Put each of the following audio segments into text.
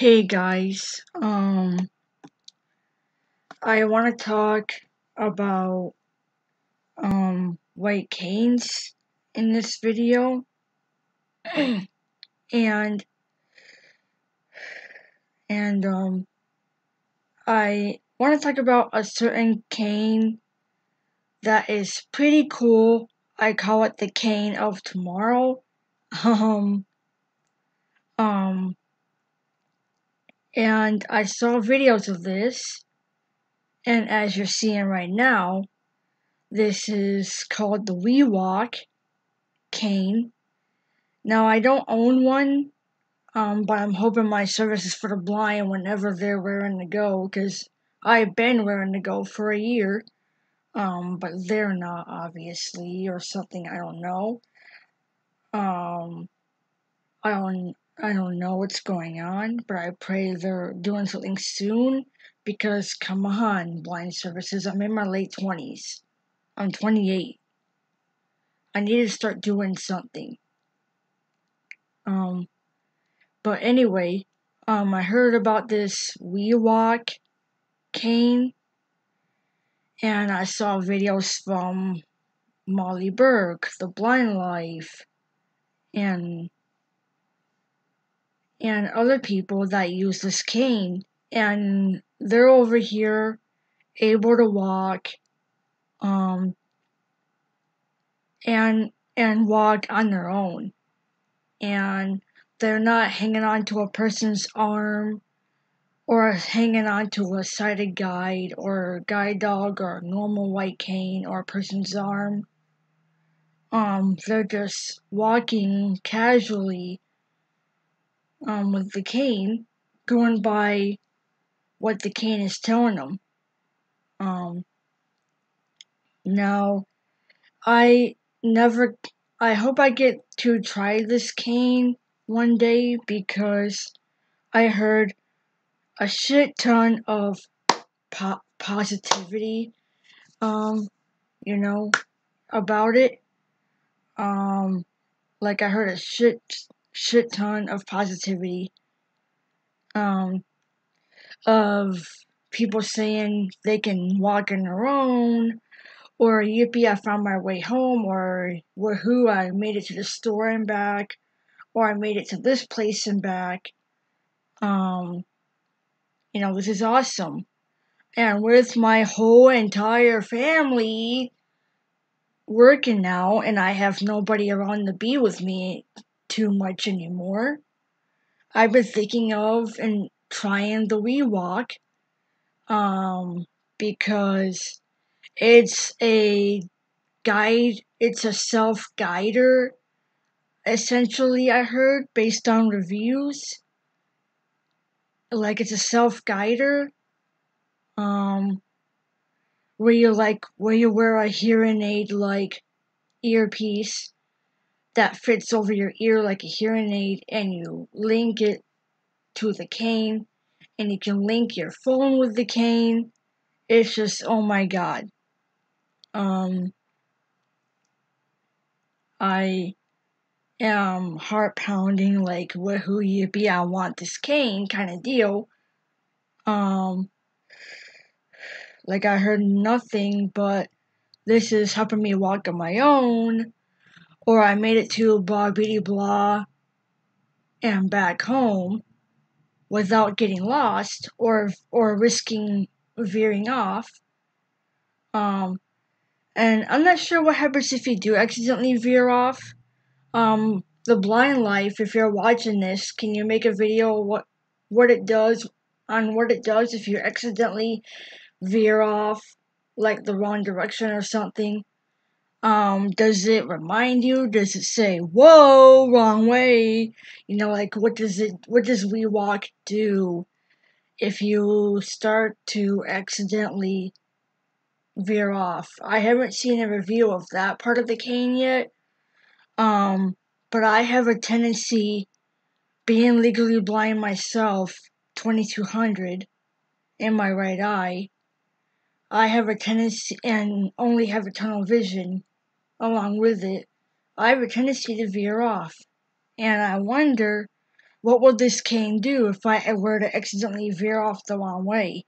Hey guys, I want to talk about white canes in this video, and I want to talk about a certain cane that is pretty cool. I call it the cane of tomorrow. Um, um, and I saw videos of this, and as you're seeing right now, this is called the WeWalk cane. Now, I don't own one, but I'm hoping my service is for the blind whenever they're raring to go, because I've been raring to go for a year, but they're not, obviously, or something, I don't know. I don't know what's going on, but I pray they're doing something soon, because come on, blind services, I'm in my late 20s. I'm 28. I need to start doing something. But anyway, I heard about this WeWalk cane, and I saw videos from Molly Burke, The Blind Life, and other people that use this cane, and they're over here able to walk, and walk on their own, and they're not hanging on to a person's arm or hanging on to a sighted guide or guide dog or a normal white cane or a person's arm. They're just walking casually with the cane, going by what the cane is telling them. Now, I hope I get to try this cane one day, because I heard a shit ton of positivity, about it. Like I heard a shit ton of positivity, of people saying they can walk on their own, or yippee, I found my way home, or woohoo, I made it to the store and back, or I made it to this place and back. This is awesome. And with my whole entire family working now, and I have nobody around to be with me too much anymore, I've been thinking of and trying the WeWalk, because it's a self-guider, essentially, I heard, based on reviews. Like, it's a self-guider, where you wear a hearing aid, like, earpiece that fits over your ear like a hearing aid, and you link it to the cane, and you can link your phone with the cane. It's just, oh my god. I am heart pounding, like, woohoo, yippee, I want this cane kind of deal. Like, I heard nothing but this is helping me walk on my own, or I made it to blah bitty blah and back home without getting lost or risking veering off. And I'm not sure what happens if you do accidentally veer off. The Blind Life, if you're watching this, can you make a video what it does if you accidentally veer off, like the wrong direction or something? Does it remind you? Does it say, whoa, wrong way? Like, what does WeWalk do if you start to accidentally veer off? I haven't seen a review of that part of the cane yet. But I have a tendency, being legally blind myself, 2200 in my right eye, I have a tendency, and only have a tunnel vision along with it, I have a tendency to veer off. And I wonder what will this cane do if I were to accidentally veer off the wrong way?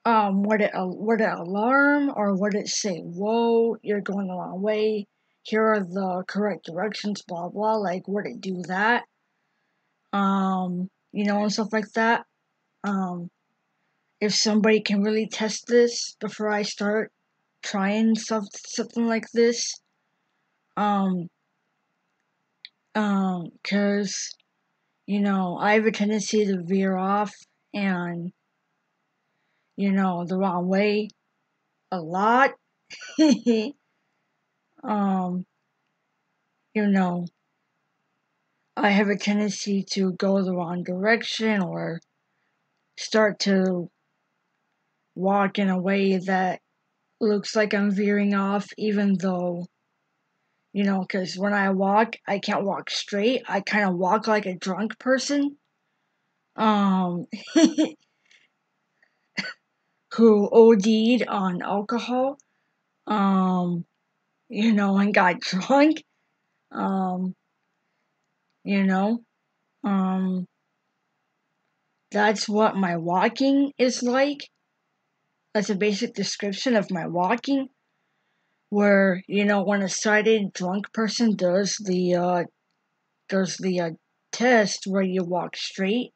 Would it alarm, or would it say, whoa, you're going the wrong way, here are the correct directions, blah blah, like, would it do that? And stuff like that. If somebody can really test this before I start trying something like this, cause, I have a tendency to veer off and, the wrong way a lot. um, I have a tendency to go the wrong direction or start to walk in a way that looks like I'm veering off, even though, because when I walk, I can't walk straight. I kind of walk like a drunk person, um, who OD'd on alcohol, and got drunk, um, you know, um, that's what my walking is like. That's a basic description of my walking, where, when a sighted drunk person does the test where you walk straight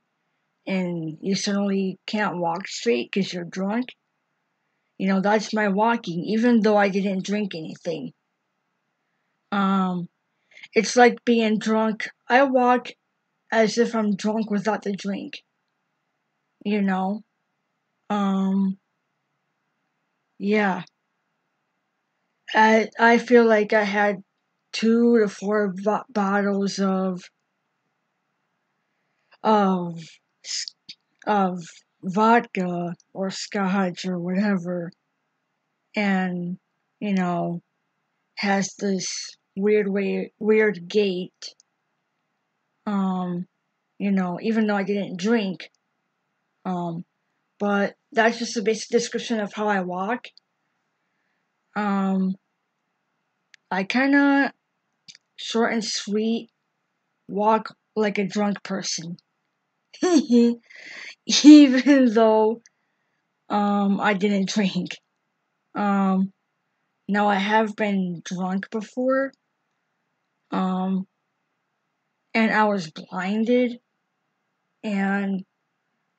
and you suddenly can't walk straight because you're drunk. That's my walking, even though I didn't drink anything. It's like being drunk. I walk as if I'm drunk without the drink. You know? Yeah. I feel like I had 2 to 4 bottles of of vodka or scotch or whatever, and has this weird gait. Even though I didn't drink. But that's just a basic description of how I walk. I kind of short and sweet walk like a drunk person. Even though I didn't drink. Now I have been drunk before. And I was blinded and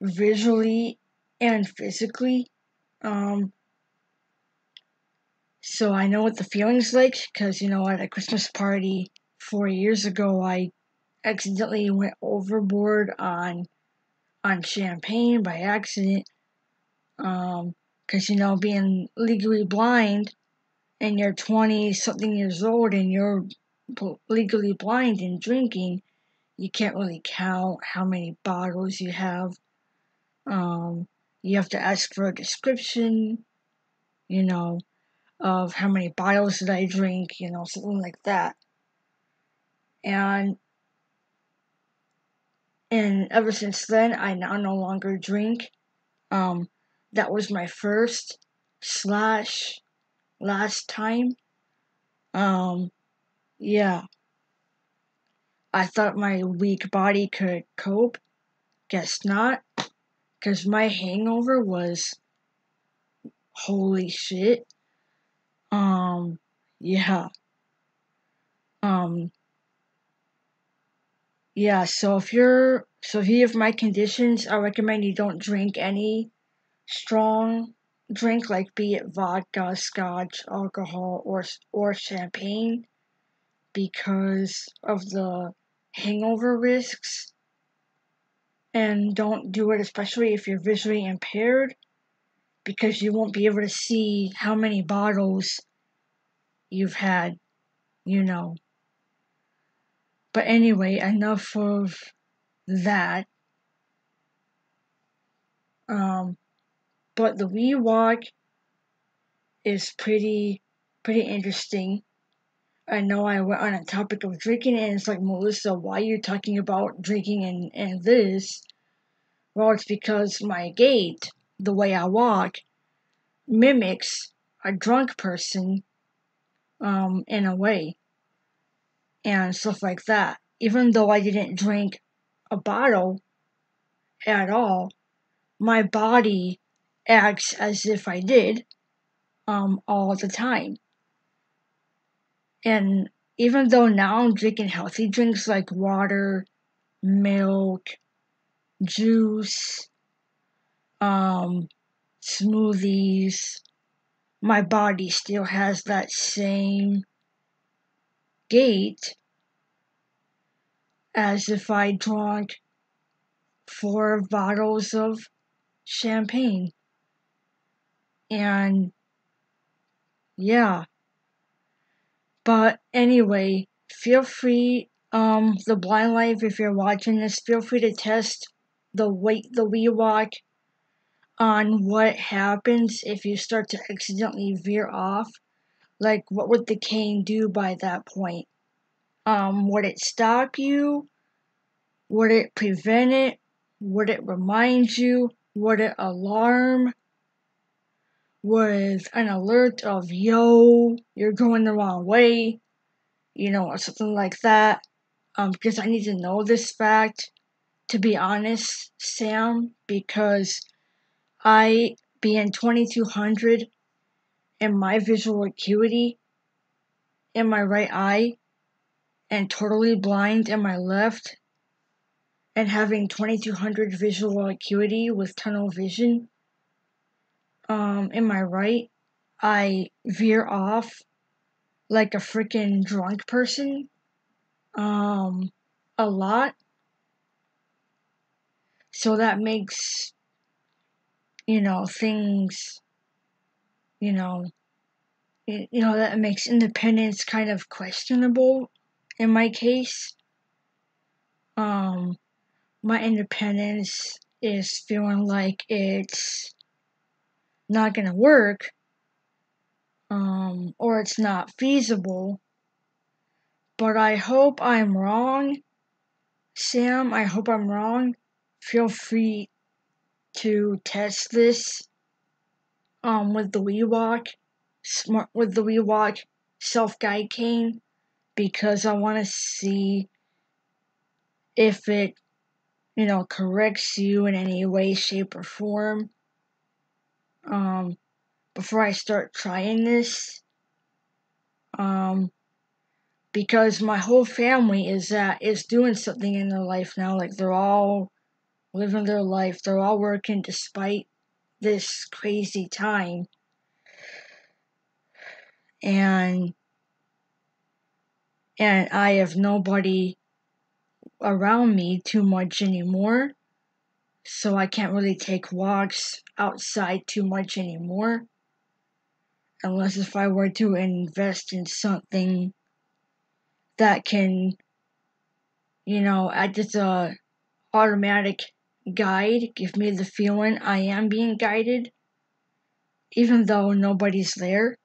visually and physically. So I know what the feeling's like, because, at a Christmas party 4 years ago, I accidentally went overboard on champagne by accident. Because, being legally blind and you're 20 something years old and you're legally blind and drinking, you can't really count how many bottles you have. You have to ask for a description, of how many bottles did I drink, something like that. And ever since then, I now no longer drink. That was my first / last time. Yeah. I thought my weak body could cope. Guess not. Because my hangover was holy shit. Yeah. Yeah, so if you have my conditions, I recommend you don't drink any strong drink, like be it vodka, scotch, alcohol, or champagne, because of the hangover risks. And don't do it, especially if you're visually impaired, because you won't be able to see how many bottles you've had, But anyway, enough of that. But the WeWalk is pretty interesting. I know I went on a topic of drinking, and it's like, Melissa, why are you talking about drinking and this? Well, it's because my gait, the way I walk, mimics a drunk person, in a way, and stuff like that. Even though I didn't drink a bottle at all, my body acts as if I did all the time. And even though now I'm drinking healthy drinks like water, milk, juice, smoothies, my body still has that same gait as if I drank 4 bottles of champagne. And yeah. But anyway, feel free, the Blind Life, if you're watching this, feel free to test the WeWalk on what happens if you start to accidentally veer off. Like, what would the cane do by that point? Would it stop you? Would it prevent it? Would it remind you? Would it alarm with an alert of, yo, you're going the wrong way? Or something like that. Because I need to know this fact, to be honest, Sam, because I, being 2200 in my visual acuity in my right eye and totally blind in my left, and having 2200 visual acuity with tunnel vision in my right, I veer off like a freaking drunk person a lot. So that makes, things, that makes independence kind of questionable in my case. My independence is feeling like it's not gonna work, or it's not feasible. But I hope I'm wrong, Sam. I hope I'm wrong. Feel free to test this with the WeWalk self-guide cane, because I want to see if it, corrects you in any way, shape, or form. Before I start trying this, because my whole family is doing something in their life now. Like, they're all living their life. They're all working despite this crazy time. And I have nobody around me too much anymore. So I can't really take walks outside too much anymore. Unless if I were to invest in something that can, add just a automatic guide, give me the feeling I am being guided, even though nobody's there.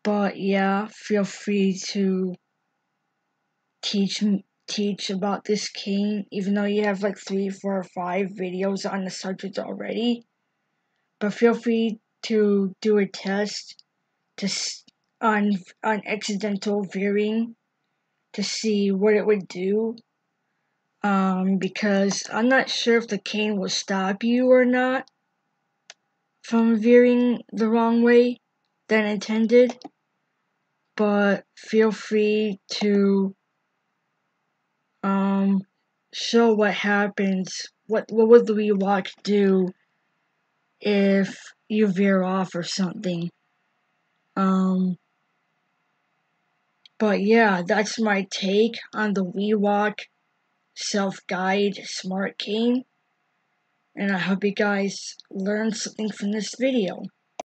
But yeah, feel free to teach about this cane, even though you have like 3, 4, or 5 videos on the subject already. But feel free to do a test on accidental veering to see what it would do. Because I'm not sure if the cane will stop you or not from veering the wrong way than intended. But feel free to show what happens. What would the WeWalk do if you veer off or something? But yeah, that's my take on the WeWalk self-guide smart cane. And I hope you guys learned something from this video.